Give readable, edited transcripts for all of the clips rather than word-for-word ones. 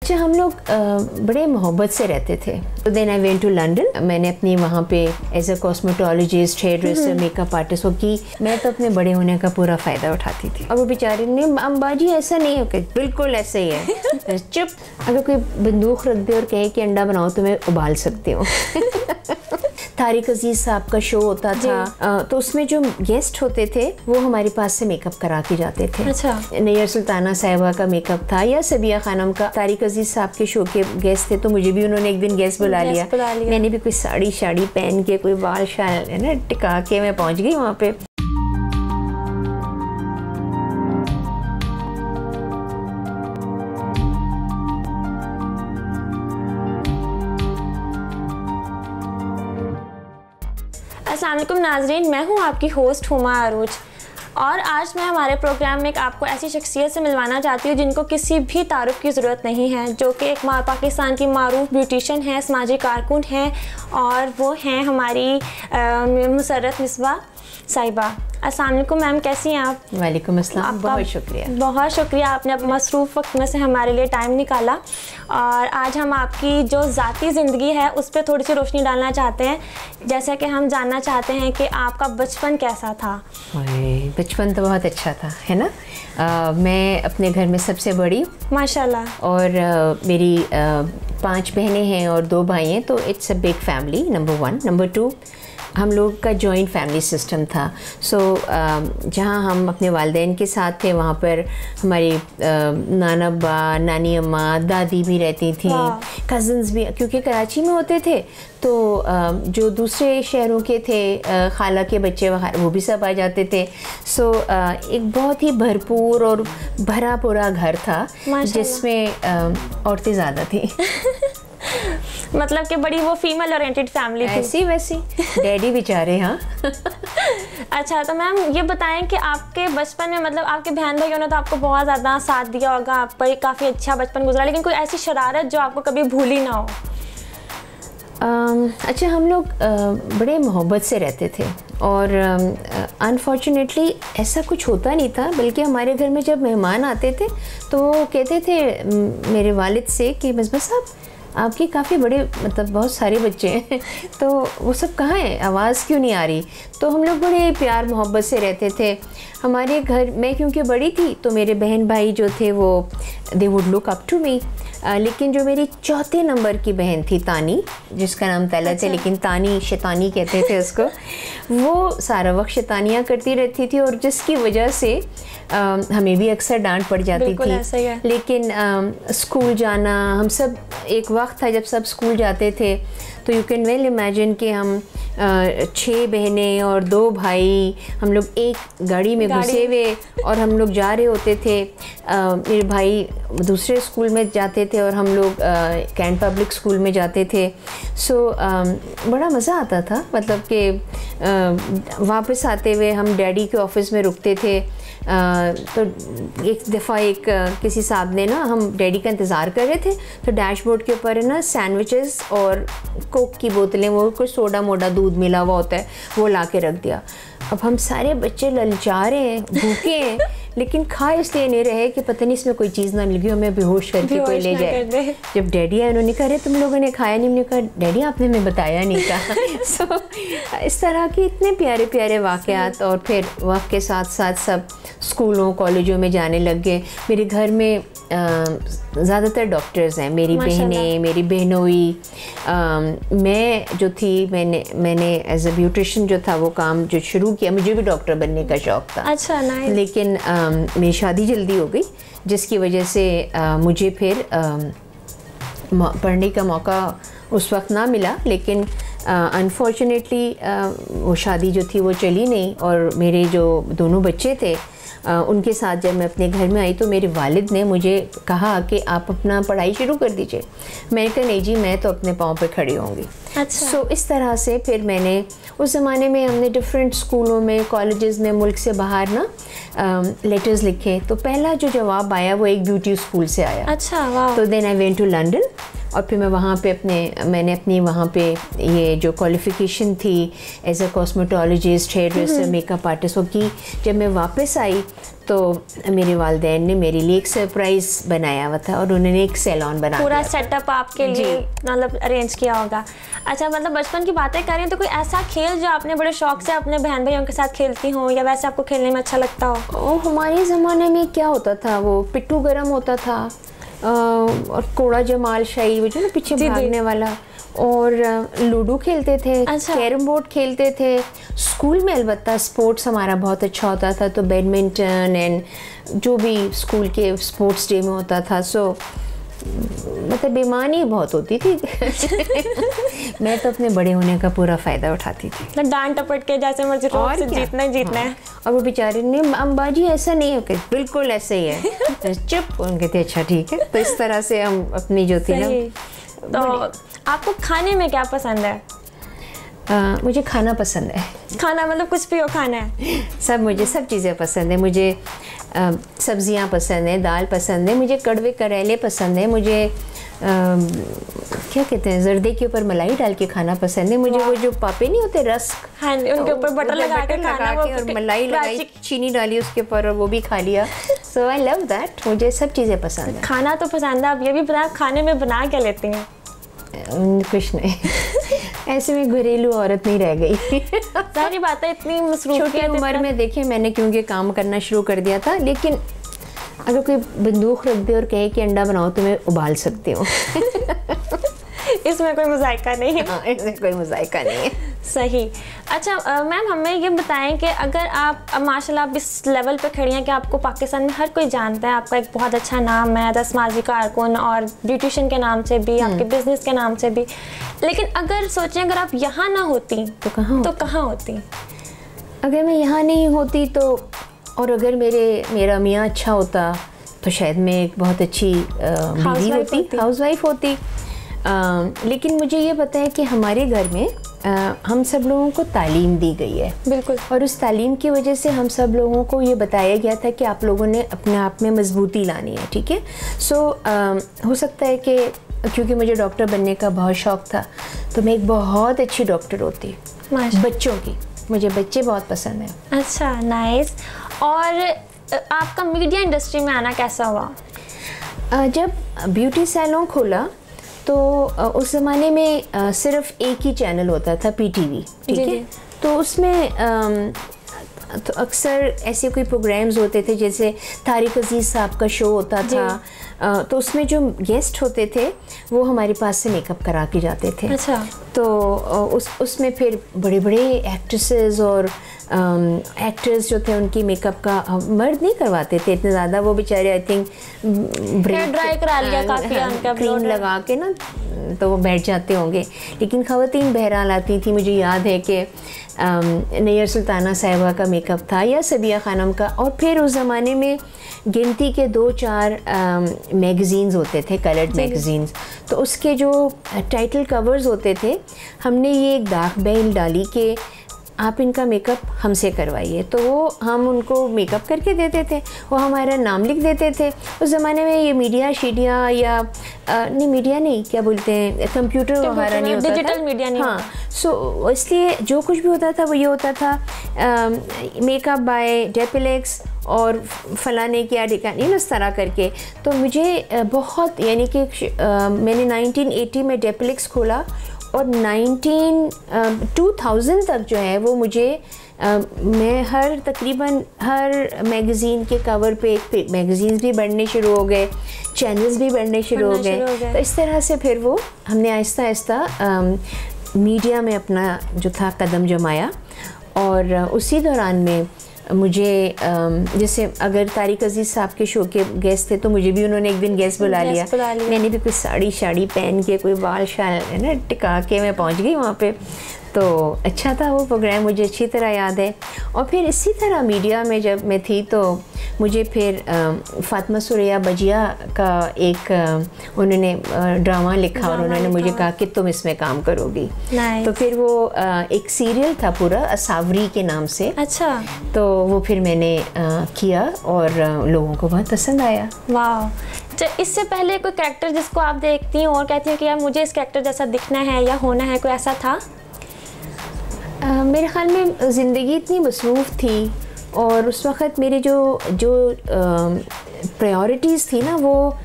अच्छा, हम लोग बड़े मोहब्बत से रहते थे। तो then I went to London. मैंने अपनी वहाँ पे as a cosmetologist, hairdresser, makeup artist वो की। मैं तो अपने बड़े होने का पूरा फ़ायदा उठाती थी। और वो बेचारे ने अम्बाजी ऐसा नहीं है, बिल्कुल ऐसा ही है। चुप, अगर कोई बंदूक रख दे और कहे कि अंडा बनाओ तो मैं उबाल सकती हूँ। तारिक अजीज साहब का शो होता था, तो उसमें जो गेस्ट होते थे वो हमारे पास से मेकअप करा के जाते थे। अच्छा। नैयर सुल्ताना साहिबा का मेकअप था या सबिया खानम का। तारिक अजीज साहब के शो के गेस्ट थे, तो मुझे भी उन्होंने एक दिन गेस्ट बुला लिया। मैंने भी कोई साड़ी पहन के, कोई बाल शाल है ना टिका के मैं पहुंच गई वहाँ पे। अस्सलाम वालेकुम नाज़रीन, मैं हूं आपकी होस्ट हुमा अरूज और आज मैं हमारे प्रोग्राम में आपको ऐसी शख्सियत से मिलवाना चाहती हूं जिनको किसी भी तारुफ की ज़रूरत नहीं है, जो कि एक पाकिस्तान की मारूफ ब्यूटिशियन है, समाजी कारकुन हैं और वो हैं हमारी मुसर्रत मिसबा साहिबा। अस्सलाम वालेकुम मैम, कैसी हैं आप? वालेकुम अस्सलाम, बहुत शुक्रिया आपने अब मसरूफ़ वक्त में से हमारे लिए टाइम निकाला। और आज हम आपकी जो ज़ाती ज़िंदगी है उस पर थोड़ी सी रोशनी डालना चाहते हैं। जैसा कि हम जानना चाहते हैं कि आपका बचपन कैसा था? बचपन तो बहुत अच्छा था, है ना। मैं अपने घर में सबसे बड़ी, माशाल्लाह, और मेरी 5 बहनें हैं और 2 भाई हैं, तो it's a big family, number 1। Number 2, हम लोग का जॉइंट फैमिली सिस्टम था। सो जहाँ हम अपने वालिदैन के साथ थे वहाँ पर हमारी नाना अब्बा, नानी अम्मा, दादी भी रहती थी, कज़न्स भी, क्योंकि कराची में होते थे तो जो दूसरे शहरों के थे खाला के बच्चे वगैरह वो भी सब आ जाते थे। सो एक बहुत ही भरपूर और भरा पूरा घर था जिसमें औरतें ज़्यादा थी। मतलब कि बड़ी वो फीमेल ओरिएंटेड फैमिली थी। ऐसी वैसी, डैडी बेचारे। हाँ। अच्छा, तो मैम ये बताएं कि आपके बचपन में, मतलब आपके बहन भाइयों ने तो आपको बहुत ज़्यादा साथ दिया होगा, आप पर काफ़ी अच्छा बचपन गुजरा, लेकिन कोई ऐसी शरारत जो आपको कभी भूली ना हो? अच्छा, हम लोग बड़े मोहब्बत से रहते थे और अनफॉर्चुनेटली ऐसा कुछ होता नहीं था, बल्कि हमारे घर में जब मेहमान आते थे तो वो कहते थे मेरे वालिद से कि मिसबा साहब आपके काफ़ी बड़े, मतलब बहुत सारे बच्चे हैं, तो वो सब कहाँ हैं, आवाज़ क्यों नहीं आ रही? तो हम लोग बड़े प्यार मोहब्बत से रहते थे। हमारे घर में क्योंकि बड़ी थी तो मेरे बहन भाई जो थे वो they would look up to me. लेकिन जो मेरी 4थे नंबर की बहन थी तानी, जिसका नाम तलत है लेकिन तानी शैतानी कहते थे उसको, वो सारा वक्त शैतानियाँ करती रहती थी और जिसकी वजह से हमें भी अक्सर डांट पड़ जाती थी। लेकिन स्कूल जाना, हम सब, एक वक्त था जब सब स्कूल जाते थे तो यू कैन वेल इमेजिन कि हम 6 बहनें और 2 भाई, हम लोग एक गाड़ी में घुसे हुए और हम लोग जा रहे होते थे। मेरे भाई दूसरे स्कूल में जाते थे और हम लोग कैंट पब्लिक स्कूल में जाते थे। सो बड़ा मज़ा आता था, मतलब कि वापस आते हुए हम डैडी के ऑफिस में रुकते थे। तो एक दफ़ा किसी साहब ने ना, हम डैडी का इंतज़ार कर रहे थे तो डैशबोर्ड के ऊपर है ना सैंडविचेस और कोक की बोतलें, वो कोई सोडा मोडा दूध मिला हुआ होता है, वो ला के रख दिया। अब हम सारे बच्चे ललचा रहे हैं, भूखे हैं, लेकिन खा इसलिए नहीं रहे कि पता नहीं इसमें कोई चीज़ ना मिल गई, हमें बेहोश करके कोई ले जाए। जब डैडी आए उन्होंने कहा तुम लोगों ने खाया नहीं, हमने कहा डैडी आपने हमें बताया नहीं था। सो इस तरह के इतने प्यारे प्यारे वाक़यात। और फिर वक्त के साथ साथ सब स्कूलों कॉलेजों में जाने लग गए। मेरे घर में ज़्यादातर डॉक्टर्स हैं, मेरी बहनें, मेरी बहनोई। मैं जो थी, मैंने एज अ ब्यूटिशियन जो था वो काम जो शुरू किया, मुझे भी डॉक्टर बनने का शौक़ था। अच्छा, नाइस। लेकिन मेरी शादी जल्दी हो गई, जिसकी वजह से मुझे फिर पढ़ने का मौका उस वक्त ना मिला। लेकिन अनफॉर्चुनेटली वो शादी जो थी वो चली नहीं और मेरे जो दोनों बच्चे थे उनके साथ जब मैं अपने घर में आई तो मेरे वालिद ने मुझे कहा कि आप अपना पढ़ाई शुरू कर दीजिए। मैंने कहा नहीं जी, मैं तो अपने पाँव पे खड़ी होंगी। अच्छा। सो इस तरह से फिर मैंने, उस ज़माने में हमने डिफरेंट स्कूलों में, कॉलेजेस में, मुल्क से बाहर ना लेटर्स लिखे। तो पहला जो जवाब आया वो एक ब्यूटी स्कूल से आया। अच्छा, वाह। तो then I went to London और फिर मैं वहाँ पे मैंने अपनी वहाँ पे ये जो क्वालिफ़िकेशन थी as a cosmetologist, hairdresser, makeup artist वो की। जब मैं वापस आई तो मेरे वालिदैन ने मेरे लिए एक सरप्राइज़ बनाया हुआ था और उन्होंने एक सैलून बना पूरा सेटअप आपके लिए मतलब अरेंज किया होगा। अच्छा, मतलब बचपन की बातें कर रही हैं तो कोई ऐसा खेल जो आपने बड़े शौक से अपने बहन भाइयों के साथ खेलती हो या वैसे आपको खेलने में अच्छा लगता हो? हमारे ज़माने में क्या होता था, वो पिट्ठू गरम होता था और कोड़ा जमाल शाही, वो जो ना पीछे भागने वाला, और लूडो खेलते थे। अच्छा। कैरम बोर्ड खेलते थे। स्कूल में अलबत्ता स्पोर्ट्स हमारा बहुत अच्छा होता था, तो बैडमिंटन एंड जो भी स्कूल के स्पोर्ट्स डे में होता था। सो मतलब बेईमानी बहुत होती थी। मैं तो अपने बड़े होने का पूरा फ़ायदा उठाती थी। तो डांट टपट के जैसे मर्जी जीतना ही जीतना है। और वो बेचारे ने अम्बाजी ऐसा नहीं है, बिल्कुल ऐसे ही है। चुप, उनके थे अच्छा ठीक है। तो इस तरह से हम अपनी जो थी ना। तो आपको खाने में क्या पसंद है? मुझे खाना पसंद है। खाना मतलब कुछ भी हो खाना है? मुझे सब चीज़ें पसंद है। मुझे सब्जियां पसंद है, दाल पसंद है, मुझे कड़वे करेले पसंद है, मुझे क्या कहते हैं जर्दे के ऊपर मलाई डाल के खाना पसंद है, मुझे वो जो पापे नहीं होते रस्क, हाँ, उनके ऊपर बटर लगा के और मलाई लगाई, चीनी डाली उसके ऊपर और वो भी खा लिया। सो आई लव दैट। मुझे सब चीज़ें पसंद है। खाना तो पसंद है। आप ये भी बताएं खाने में बना क्या लेती हैं? कुछ नहीं। ऐसे में घरेलू औरत नहीं रह गई। सारी बातें इतनी मसरूफ छोटी उम्र में देखें मैंने क्योंकि काम करना शुरू कर दिया था, लेकिन अगर कोई बंदूक रख दे और कहे कि अंडा बनाओ तो मैं उबाल सकती हूँ। इसमें कोई मजाइका नहीं है। हाँ, इसमें कोई मजाइका नहीं है। सही। अच्छा मैम, हमें ये बताएं कि अगर आप माशाल्लाह आप इस लेवल पे खड़ी हैं कि आपको पाकिस्तान में हर कोई जानता है, आपका एक बहुत अच्छा नाम है 10 माजी कारकुन और ब्यूटिशियन के नाम से भी, आपके बिजनेस के नाम से भी, लेकिन अगर सोचें अगर आप यहाँ ना होती तो कहाँ होती? अगर मैं यहाँ नहीं होती तो, और अगर मेरा मियाँ अच्छा होता तो शायद मैं एक बहुत अच्छी बीवी होती, हाउसवाइफ होती। लेकिन मुझे ये पता है कि हमारे घर में हम सब लोगों को तालीम दी गई है। बिल्कुल। और उस तालीम की वजह से हम सब लोगों को ये बताया गया था कि आप लोगों ने अपने आप में मजबूती लानी है, ठीक है। सो हो सकता है कि क्योंकि मुझे डॉक्टर बनने का बहुत शौक़ था तो मैं एक बहुत अच्छी डॉक्टर होती बच्चों की। मुझे बच्चे बहुत पसंद हैं। अच्छा, नाइस। और आपका मीडिया इंडस्ट्री में आना कैसा हुआ? जब ब्यूटी सैलून खोला तो उस ज़माने में सिर्फ एक ही चैनल होता था, PTV, ठीक है। तो उसमें तो अक्सर ऐसे कोई प्रोग्राम्स होते थे, जैसे तारिक अजीज़ साहब का शो होता था, तो उसमें जो गेस्ट होते थे वो हमारे पास से मेकअप करा के जाते थे। अच्छा। तो उसमें फिर बड़े बड़े एक्ट्रेसेस और एक्टर्स जो थे उनकी मेकअप का मर्द नहीं करवाते थे इतने ज़्यादा, वो बेचारे आई थिंक ड्राई करा लिया काफ़ी, क्रीम लगा के ना तो वो बैठ जाते होंगे। लेकिन ख़वातीन बहरहाल आती थी। मुझे याद है कि नैयर सुल्ताना साहिबा का मेकअप था या सबिया खानम का, और फिर उस ज़माने में गिनती के 2-4 मैगज़ीन्स होते थे, कलर्ड मैगज़ीन्स, तो उसके जो टाइटल कवर्स होते थे हमने ये एक दाग बैल डाली कि आप इनका मेकअप हमसे करवाइए, तो वो हम उनको मेकअप करके देते थे, वो हमारा नाम लिख देते थे। उस ज़माने में ये मीडिया शीडिया या नहीं, मीडिया नहीं, क्या बोलते हैं, कंप्यूटर वगैरह नहीं होता था, डिजिटल मीडिया नहीं। हाँ, सो इसलिए जो कुछ भी होता था वो ये होता था मेकअप बाय डेपिलेक्स और फलाने क्या ठिकाने इस तरह करके। तो मुझे बहुत, यानी कि मैंने 1980 में डेपिलेक्स खोला और 2000 तक जो है वो मुझे मैं तकरीबन हर मैगज़ीन के कवर पे मैगज़ीन्स भी बढ़ने शुरू हो गए, चैनल्स भी बढ़ने शुरू हो गए। तो इस तरह से फिर वो हमने आहिस्ता आहिस्ता मीडिया में अपना जो था कदम जमाया। और उसी दौरान में मुझे जैसे अगर तारिक अजीज़ साहब के शो के गेस्ट थे तो मुझे भी उन्होंने एक दिन गेस्ट बुला लिया। मैंने भी कुछ साड़ी पहन के, कोई बाल शाल है ना टिका के मैं पहुंच गई वहाँ पे। तो अच्छा था वो प्रोग्राम, मुझे अच्छी तरह याद है। और फिर इसी तरह मीडिया में जब मैं थी तो मुझे फिर फातिमा सुरैया बजिया का एक उन्होंने ड्रामा लिखा और उन्होंने मुझे कहा कि तुम इसमें काम करोगी। तो फिर वो एक सीरियल था पूरा असावरी के नाम से। अच्छा। तो वो फिर मैंने किया और लोगों को बहुत पसंद आया। वाह। इससे पहले कोई कैरेक्टर जिसको आप देखती हैं और कहती हैं कि यार मुझे इस कैरेक्टर जैसा दिखना है या होना है, कोई ऐसा था? मेरे ख़्याल में ज़िंदगी इतनी मसरूफ़ थी और उस वक़्त मेरे जो प्रायोरिटीज़ थी ना, वो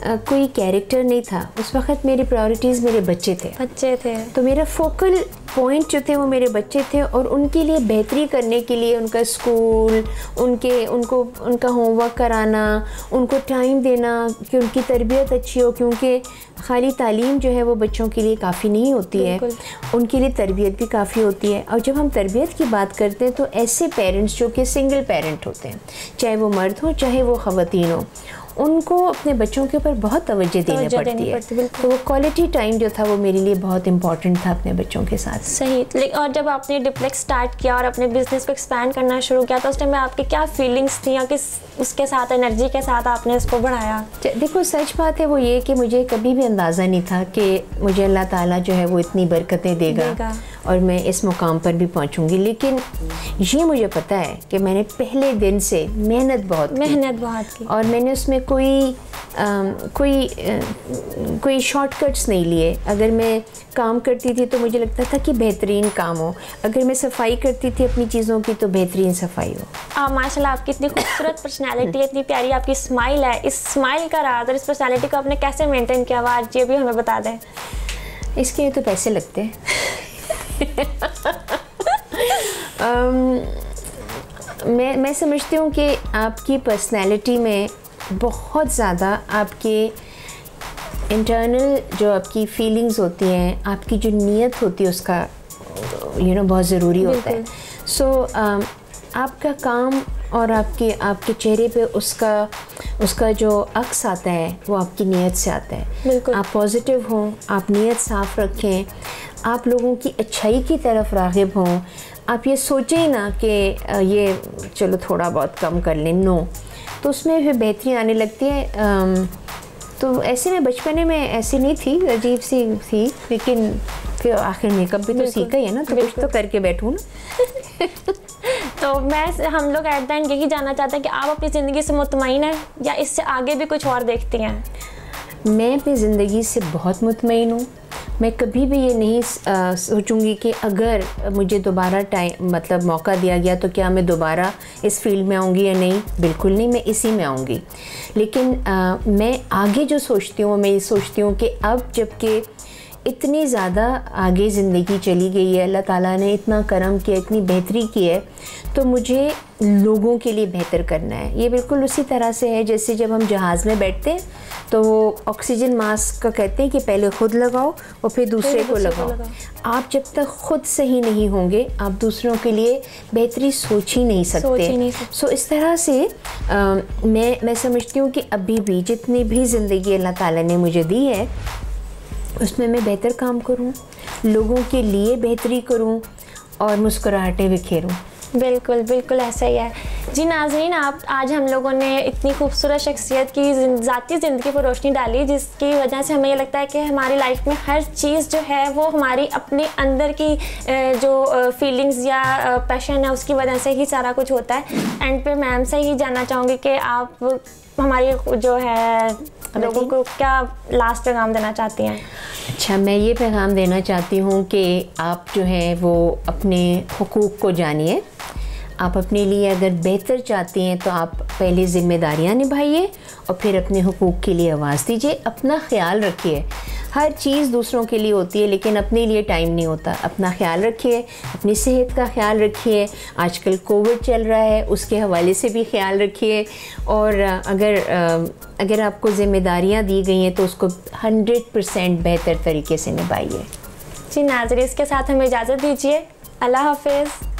कोई कैरेक्टर नहीं था। उस वक़्त मेरी प्रायोरिटीज़ मेरे बच्चे थे। तो मेरा फोकल पॉइंट जो थे वो मेरे बच्चे थे और उनके लिए बेहतरी करने के लिए उनका स्कूल, उनका होमवर्क कराना, उनको टाइम देना कि उनकी तरबियत अच्छी हो, क्योंकि खाली तालीम जो है वो बच्चों के लिए काफ़ी नहीं होती है, उनके लिए तरबियत भी काफ़ी होती है। और जब हम तरबियत की बात करते हैं तो ऐसे पेरेंट्स जो कि सिंगल पेरेंट होते हैं, चाहे वो मर्द हो चाहे वो ख़वातीन हो, उनको अपने बच्चों के ऊपर बहुत तवज्जो देनी पड़ती है। तो वो क्वालिटी टाइम जो था वो मेरे लिए बहुत इंपॉर्टेंट था अपने बच्चों के साथ। सही। और जब आपने डिप्लेक्स स्टार्ट किया और अपने बिजनेस को एक्सपैंड करना शुरू किया तो उस टाइम में आपकी क्या फीलिंग्स थी या किस उसके साथ एनर्जी के साथ आपने इसको बढ़ाया? देखो, सच बात है वो ये कि मुझे कभी भी अंदाज़ा नहीं था कि मुझे अल्लाह ताला जो है वो इतनी बरकतें देगा और मैं इस मुकाम पर भी पहुंचूंगी। लेकिन ये मुझे पता है कि मैंने पहले दिन से मेहनत बहुत की और मैंने उसमें कोई शॉर्टकट्स नहीं लिए। अगर मैं काम करती थी तो मुझे लगता था कि बेहतरीन काम हो, अगर मैं सफाई करती थी अपनी चीज़ों की तो बेहतरीन सफाई हो। माशाल्लाह, आपकी इतनी खूबसूरत पर्सनैलिटी, इतनी प्यारी आपकी स्माइल है। इस स्माइल का राज और इस पर्सनैलिटी को आपने कैसे मेंटेन किया, आज ये भी हमें बता दें। इसके लिए तो पैसे लगते हैं। मैं समझती हूँ कि आपकी पर्सनैलिटी में बहुत ज़्यादा आपके इंटरनल जो आपकी फीलिंग्स होती हैं, आपकी जो नीयत होती है उसका बहुत ज़रूरी होता है। सो आपका काम और आपके चेहरे पे उसका जो अक्स आता है वो आपकी नीयत से आता है। आप पॉजिटिव हों, आप नीयत साफ़ रखें, आप लोगों की अच्छाई की तरफ राग़िब हों। आप ये सोचें ही ना कि ये चलो थोड़ा बहुत कम कर लें, नो, तो उसमें फिर बेहतरी आने लगती है। तो ऐसे में बचपने में ऐसी नहीं थी, अजीब सी थी, लेकिन फिर आखिर मेकअप भी तो सीखा ही है ना, तो कुछ तो करके बैठूँ ना। तो हम लोग एट द एंड यही जानना चाहते हैं कि आप अपनी ज़िंदगी से मुतमईन हैं या इससे आगे भी कुछ और देखती हैं? मैं अपनी ज़िंदगी से बहुत मुतमईन हूँ। मैं कभी भी ये नहीं सोचूंगी कि अगर मुझे दोबारा मौका दिया गया तो क्या मैं दोबारा इस फील्ड में आऊँगी या नहीं। बिल्कुल नहीं, मैं इसी में आऊँगी। लेकिन मैं आगे जो सोचती हूँ, मैं ये सोचती हूँ कि अब जबकि इतनी ज़्यादा आगे ज़िंदगी चली गई है, अल्लाह ताला ने इतना करम किया, इतनी बेहतरी की है, तो मुझे लोगों के लिए बेहतर करना है। ये बिल्कुल उसी तरह से है जैसे जब हम जहाज़ में बैठते हैं तो वो ऑक्सीजन मास्क का कहते हैं कि पहले ख़ुद लगाओ और फिर दूसरे को लगाओ। आप जब तक ख़ुद सही नहीं होंगे आप दूसरों के लिए बेहतरी सोच ही नहीं सकते। सो इस तरह से मैं समझती हूँ कि अभी भी जितनी भी ज़िंदगी अल्लाह ताला ने मुझे दी है उसमें मैं बेहतर काम करूं, लोगों के लिए बेहतरी करूं और मुस्कुराहटें बिखेरूं। बिल्कुल बिल्कुल ऐसा ही है जी। नाज़रीन, आप आज हम लोगों ने इतनी खूबसूरत शख्सियत की ज़ाती ज़िंदगी पर रोशनी डाली, जिसकी वजह से हमें ये लगता है कि हमारी लाइफ में हर चीज़ जो है वो हमारी अपने अंदर की जो फीलिंग्स या पैशन है उसकी वजह से ही सारा कुछ होता है। एंड पे मैम से ही जानना चाहूँगी कि आप हमारी जो है लोगों को क्या लास्ट पैगाम देना चाहती हैं? अच्छा, मैं ये पैगाम देना चाहती हूँ कि आप जो है वो अपने हुकूक को जानिए। आप अपने लिए अगर बेहतर चाहती हैं तो आप पहले ज़िम्मेदारियाँ निभाइए और फिर अपने हुकूक के लिए आवाज़ दीजिए। अपना ख्याल रखिए। हर चीज़ दूसरों के लिए होती है लेकिन अपने लिए टाइम नहीं होता। अपना ख्याल रखिए, अपनी सेहत का ख्याल रखिए। आजकल कोविड चल रहा है, उसके हवाले से भी ख्याल रखिए। और अगर आपको ज़िम्मेदारियाँ दी गई हैं तो उसको 100% बेहतर तरीके से निभाइए। जी नाज़रीन, इसके साथ हमें इजाज़त दीजिए। अल्लाह हाफ़िज़।